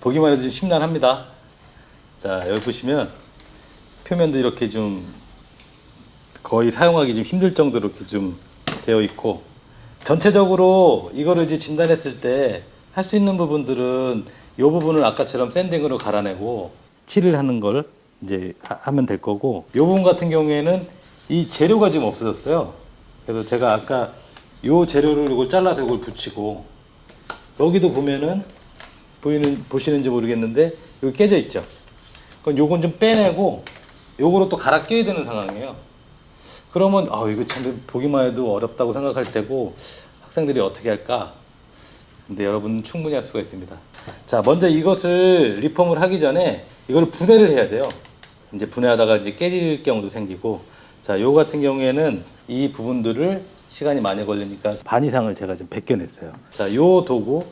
보기만 해도 좀 심란합니다. 자, 여기 보시면 표면도 이렇게 좀 거의 사용하기 좀 힘들 정도로 이렇게 좀 되어 있고, 전체적으로 이거를 이제 진단했을 때 할 수 있는 부분들은 이 부분을 아까처럼 샌딩으로 갈아내고 칠을 하는 걸 이제 하면 될 거고, 이 부분 같은 경우에는 이 재료가 지금 없어졌어요. 그래서 제가 아까 이 재료를 이걸 잘라서 이걸 붙이고, 여기도 보면은 보시는지 모르겠는데 여기 깨져 있죠. 그럼 요건 좀 빼내고 요거로 또 갈아 껴야 되는 상황이에요. 그러면 이거 참 보기만 해도 어렵다고 생각할 테고 학생들이 어떻게 할까? 근데 여러분은 충분히 할 수가 있습니다. 자, 먼저 이것을 리폼을 하기 전에 이걸 분해를 해야 돼요. 이제 분해하다가 이제 깨질 경우도 생기고, 자, 요 같은 경우에는 이 부분들을 시간이 많이 걸리니까 반 이상을 제가 좀 벗겨냈어요. 자, 요 도구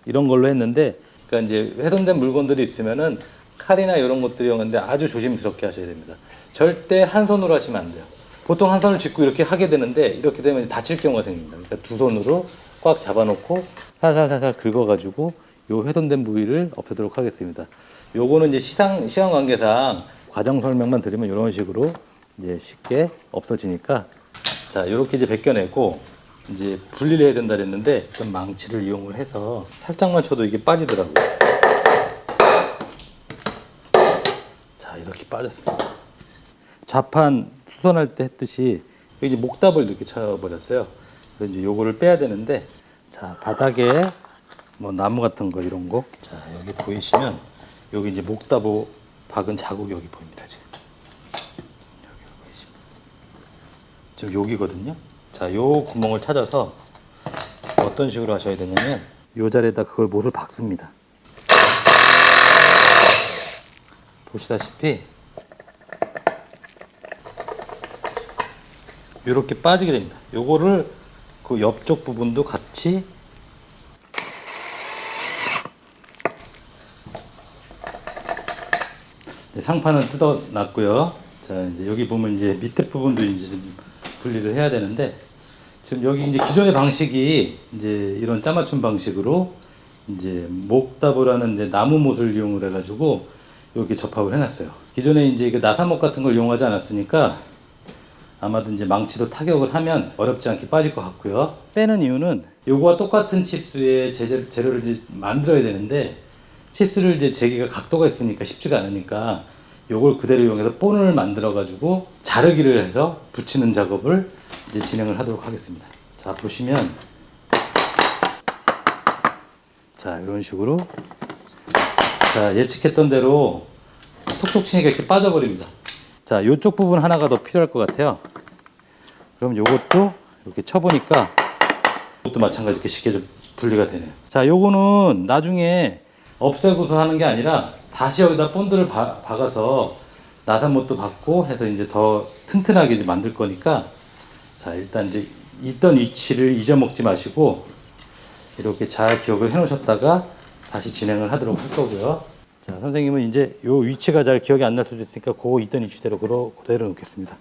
이런 걸로 했는데, 그러니까 이제 훼손된 물건들이 있으면은 칼이나 이런 것들이 오는데 아주 조심스럽게 하셔야 됩니다. 절대 한 손으로 하시면 안 돼요. 보통 한 손을 짚고 이렇게 하게 되는데 이렇게 되면 다칠 경우가 생깁니다. 그러니까 두 손으로 꽉 잡아놓고 살살살살 긁어가지고 요 훼손된 부위를 없애도록 하겠습니다. 요거는 이제 시간 관계상 과정 설명만 드리면 이런 식으로 이제 쉽게 없어지니까, 자, 이렇게 이제 벗겨내고 이제 분리를 해야 된다 그랬는데 좀 망치를 이용을 해서 살짝만 쳐도 이게 빠지더라고요. 자, 이렇게 빠졌습니다. 좌판 수선할 때 했듯이 이제 목답을 이렇게 쳐버렸어요. 그래서 이제 요거를 빼야 되는데, 자, 바닥에 뭐 나무 같은 거 이런 거, 자, 여기 보이시면 여기 이제 목답 박은 자국이 여기 보입니다. 지금 여기거든요. 자, 요 구멍을 찾아서 어떤 식으로 하셔야 되냐면 요 자리에다 그걸 못을 박습니다. 보시다시피 이렇게 빠지게 됩니다. 요거를 그 옆쪽 부분도 같이 상판은 뜯어 놨고요. 자, 이제 여기 보면 이제 밑에 부분도 이제 좀 분리를 해야 되는데, 지금 여기 이제 기존의 방식이 이제 이런 짜맞춤 방식으로 이제 목답을 하는 이제 나무 못을 이용을 해가지고 이렇게 접합을 해놨어요. 기존에 이제 그 나사목 같은 걸 이용하지 않았으니까 아마도 이제 망치로 타격을 하면 어렵지 않게 빠질 것 같고요. 빼는 이유는 요거와 똑같은 치수의 재료를 이제 만들어야 되는데, 치수를 이제 재기가 각도가 있으니까 쉽지가 않으니까 요걸 그대로 이용해서 본을 만들어 가지고 자르기를 해서 붙이는 작업을 이제 진행을 하도록 하겠습니다. 자, 보시면 자, 이런 식으로, 자, 예측했던 대로 톡톡 치니까 이렇게 빠져버립니다. 자, 요쪽 부분 하나가 더 필요할 것 같아요. 그럼 요것도 이렇게 쳐보니까 이것도 마찬가지 이렇게 쉽게 좀 분리가 되네요. 자, 요거는 나중에 없애고서 하는 게 아니라 다시 여기다 본드를 박아서 나사못도 박고 해서 이제 더 튼튼하게 이제 만들 거니까, 자, 일단 이제 있던 위치를 잊어먹지 마시고 이렇게 잘 기억을 해 놓으셨다가 다시 진행을 하도록 할 거고요. 자, 선생님은 이제 요 위치가 잘 기억이 안 날 수도 있으니까 그거 있던 위치대로 그대로 놓겠습니다.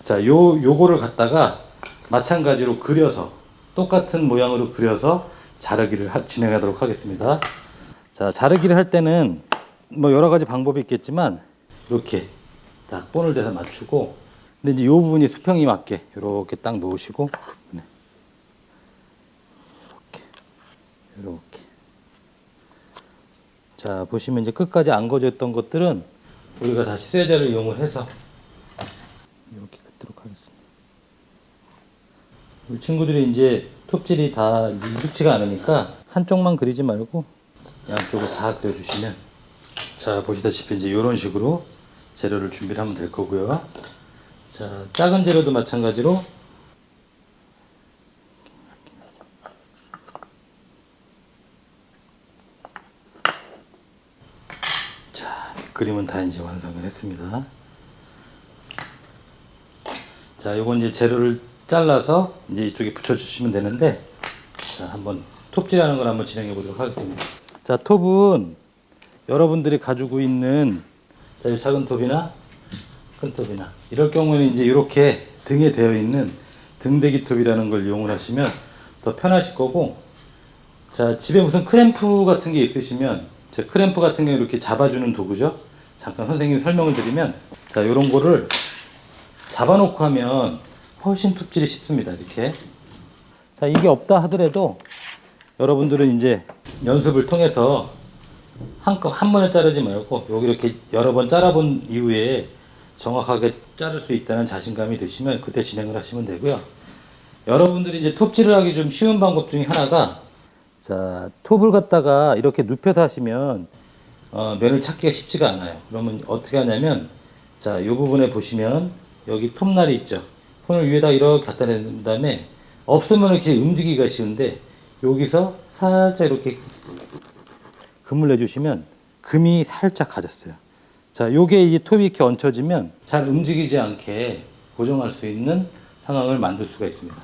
자, 요거를 갖다가 마찬가지로 그려서 똑같은 모양으로 그려서 자르기를 진행하도록 하겠습니다. 자, 자르기를 할 때는 뭐 여러 가지 방법이 있겠지만 이렇게 딱 본을 대서 맞추고, 근데 이제 이 부분이 수평이 맞게 이렇게 딱 놓으시고, 네. 이렇게. 자, 보시면 이제 끝까지 안 거졌던 것들은 우리가 다시 쇠자를 이용을 해서 이렇게 긋도록 하겠습니다. 우리 친구들이 이제 톱질이 다 이제 익숙지가 않으니까 한쪽만 그리지 말고 양쪽을 다 그려주시면, 자, 보시다시피 이제 이런 식으로 재료를 준비를 하면 될 거고요. 자, 작은 재료도 마찬가지로 자, 그림은 다 이제 완성을 했습니다. 자, 요건 이제 재료를 잘라서 이제 이쪽에 붙여주시면 되는데, 자, 한번 톱질하는 걸 한번 진행해 보도록 하겠습니다. 자, 톱은 여러분들이 가지고 있는, 자, 이 작은 톱이나 큰 톱이나 이럴 경우에는 이제 이렇게 등에 되어 있는 등대기 톱이라는 걸 이용을 하시면 더 편하실 거고, 자, 집에 무슨 크램프 같은 게 있으시면 제 크램프 같은 경우 이렇게 잡아주는 도구죠. 잠깐 선생님이 설명을 드리면, 자, 요런 거를 잡아놓고 하면 훨씬 톱질이 쉽습니다. 이렇게. 자, 이게 없다 하더라도 여러분들은 이제 연습을 통해서 한 번에 자르지 말고 여기 이렇게 여러 번 잘라본 이후에 정확하게 자를 수 있다는 자신감이 드시면 그때 진행을 하시면 되고요. 여러분들이 이제 톱질을 하기 좀 쉬운 방법 중에 하나가, 자, 톱을 갖다가 이렇게 눕혀서 하시면 면을 찾기가 쉽지가 않아요. 그러면 어떻게 하냐면, 자, 이 부분에 보시면 여기 톱날이 있죠. 손을 위에다 이렇게 갖다 댄 다음에 없으면 이렇게 움직이기가 쉬운데 여기서 살짝 이렇게 금을 내주시면 금이 살짝 가졌어요. 자, 요게 이제 톱이 이렇게 얹혀지면 잘 움직이지 않게 고정할 수 있는 상황을 만들 수가 있습니다.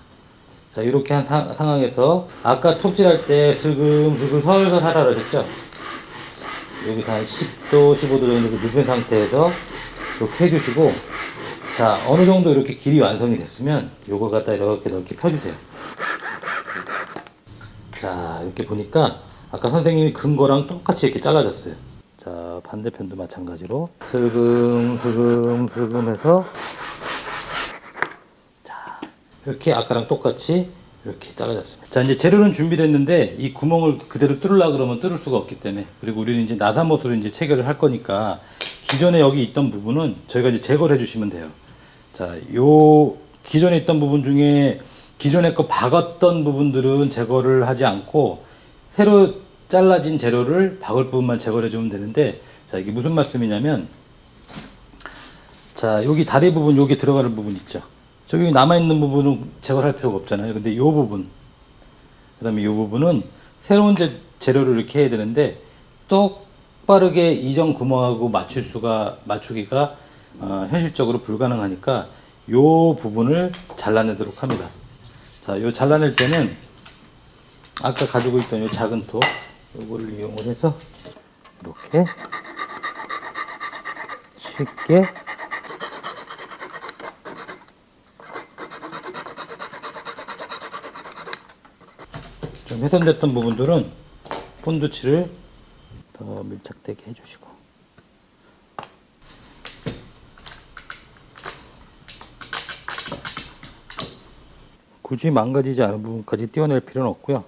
자, 이렇게 한 상황에서 아까 톱질할 때 슬금슬금 설설 하라 그러셨죠? 자, 여기서 한 10도, 15도 정도 눕힌 상태에서 이렇게 해주시고, 자, 어느 정도 이렇게 길이 완성이 됐으면 요걸 갖다 이렇게 넓게 펴주세요. 자, 이렇게 보니까 아까 선생님이 근 거랑 똑같이 이렇게 잘라졌어요. 자, 반대편도 마찬가지로 슬금슬금 해서, 자, 이렇게 아까랑 똑같이 이렇게 잘라졌습니다. 자, 이제 재료는 준비됐는데 이 구멍을 그대로 뚫으려고 그러면 뚫을 수가 없기 때문에, 그리고 우리는 이제 나사못으로 이제 체결을 할 거니까 기존에 여기 있던 부분은 저희가 이제 제거를 해주시면 돼요. 자, 요 기존에 있던 부분 중에 기존에 거 박았던 부분들은 제거를 하지 않고 새로 잘라진 재료를 박을 부분만 제거를 해주면 되는데, 자, 이게 무슨 말씀이냐면, 자, 여기 다리 부분, 여기 들어가는 부분 있죠. 저기 남아있는 부분은 제거를 할 필요가 없잖아요. 근데 이 부분, 그 다음에 이 부분은 새로운 재료를 이렇게 해야 되는데, 똑바르게 이전 구멍하고 맞추기가 현실적으로 불가능하니까 이 부분을 잘라내도록 합니다. 자, 요 잘라낼 때는 아까 가지고 있던 요 작은 톱, 요거를 이용을 해서 이렇게 쉽게 좀 훼손됐던 부분들은 본드칠을 더 밀착되게 해주시고, 굳이 망가지지 않은 부분까지 떼어낼 필요는 없고요.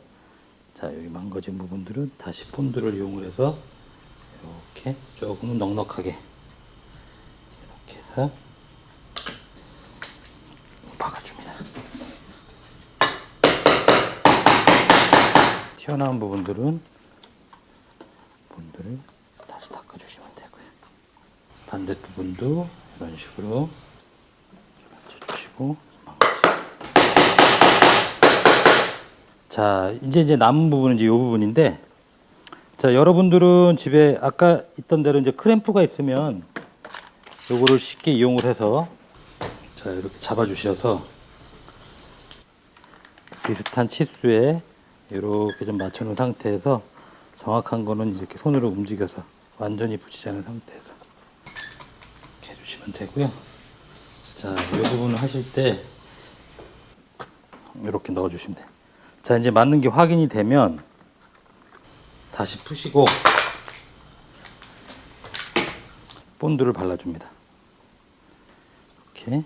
자, 여기 망가진 부분들은 다시 본드를 이용을 해서 이렇게 조금 넉넉하게 이렇게 해서 박아줍니다. 튀어나온 부분들은 본드를 다시 닦아주시면 되고요. 반대 부분도 이런 식으로 맞춰주시고. 자, 이제 남은 부분은 이제 이 부분인데, 자, 여러분들은 집에 아까 있던 대로 이제 크램프가 있으면 요거를 쉽게 이용을 해서, 자, 이렇게 잡아주셔서 비슷한 치수에 이렇게 좀 맞춰놓은 상태에서 정확한 거는 이렇게 손으로 움직여서 완전히 붙이지 않은 상태에서 이렇게 해주시면 되고요. 자, 이 부분을 하실 때 이렇게 넣어주시면 돼요. 자, 이제 맞는 게 확인이 되면 다시 푸시고 본드를 발라줍니다. 이렇게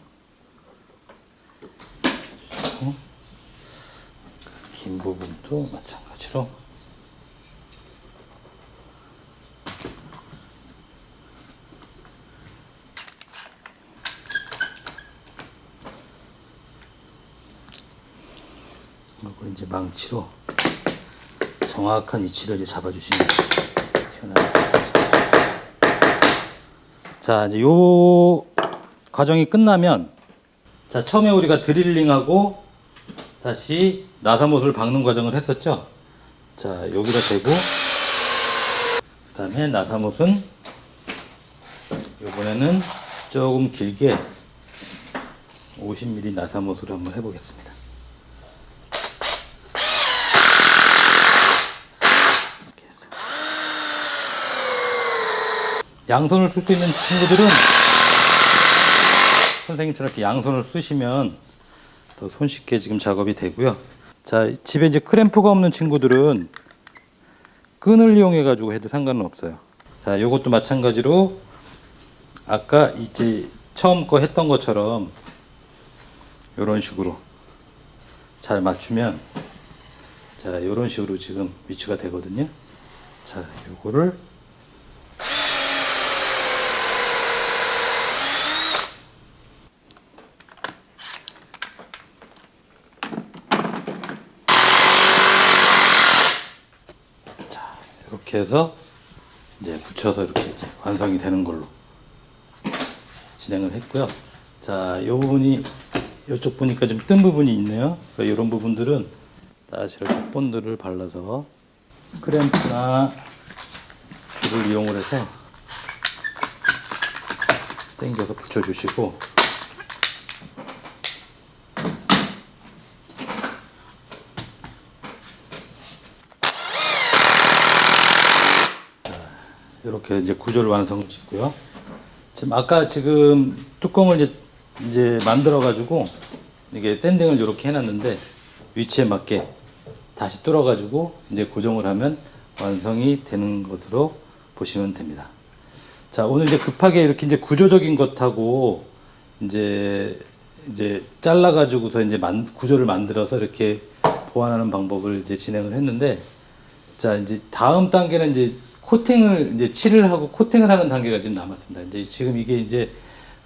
긴 부분도 마찬가지로 그리고 이제 망치로 정확한 위치를 이제 잡아주시면 자, 이제 요 과정이 끝나면, 자, 처음에 우리가 드릴링하고 다시 나사못을 박는 과정을 했었죠. 자, 여기다 대고, 그 다음에 나사못은 이번에는 조금 길게 50mm 나사못으로 한번 해보겠습니다. 이렇게 해서. 양손을 쓸 수 있는 친구들은 선생님처럼 이렇게 양손을 쓰시면 더 손쉽게 지금 작업이 되고요. 자, 집에 이제 크램프가 없는 친구들은 끈을 이용해 가지고 해도 상관은 없어요. 자, 요것도 마찬가지로 아까 이제 처음 거 했던 것처럼 요런 식으로 잘 맞추면, 자, 요런 식으로 지금 위치가 되거든요. 자, 요거를 이렇게 해서 이제 붙여서 이렇게 이제 완성이 되는 걸로 진행을 했고요. 자, 이 부분이 이쪽 보니까 좀 뜬 부분이 있네요. 그러니까 이런 부분들은 다시 이렇게 본드를 발라서 크램프나 줄을 이용을 해서 당겨서 붙여주시고, 이렇게 이제 구조를 완성을 짓고요. 지금 뚜껑을 이제 만들어 가지고 이게 샌딩을 이렇게 해놨는데, 위치에 맞게 다시 뚫어 가지고 이제 고정을 하면 완성이 되는 것으로 보시면 됩니다. 자, 오늘 이제 급하게 이렇게 이제 구조적인 것하고 이제 잘라 가지고서 이제 구조를 만들어서 이렇게 보완하는 방법을 이제 진행을 했는데, 자, 이제 다음 단계는 이제 코팅을 이제 칠을 하고 코팅을 하는 단계가 지금 남았습니다. 이제 지금 이게 이제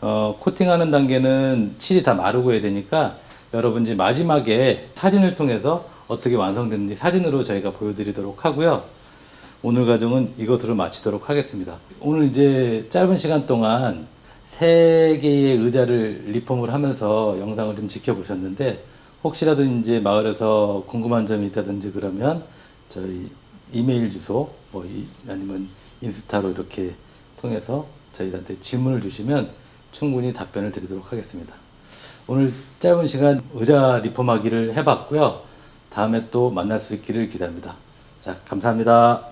코팅하는 단계는 칠이 다 마르고 해야 되니까, 여러분 이제 마지막에 사진을 통해서 어떻게 완성됐는지 사진으로 저희가 보여드리도록 하고요. 오늘 과정은 이것으로 마치도록 하겠습니다. 오늘 이제 짧은 시간 동안 3개의 의자를 리폼을 하면서 영상을 좀 지켜보셨는데, 혹시라도 이제 마을에서 궁금한 점이 있다든지 그러면 저희 이메일 주소 아니면 인스타로 이렇게 통해서 저희한테 질문을 주시면 충분히 답변을 드리도록 하겠습니다. 오늘 짧은 시간 의자 리폼하기를 해봤고요. 다음에 또 만날 수 있기를 기대합니다. 자, 감사합니다.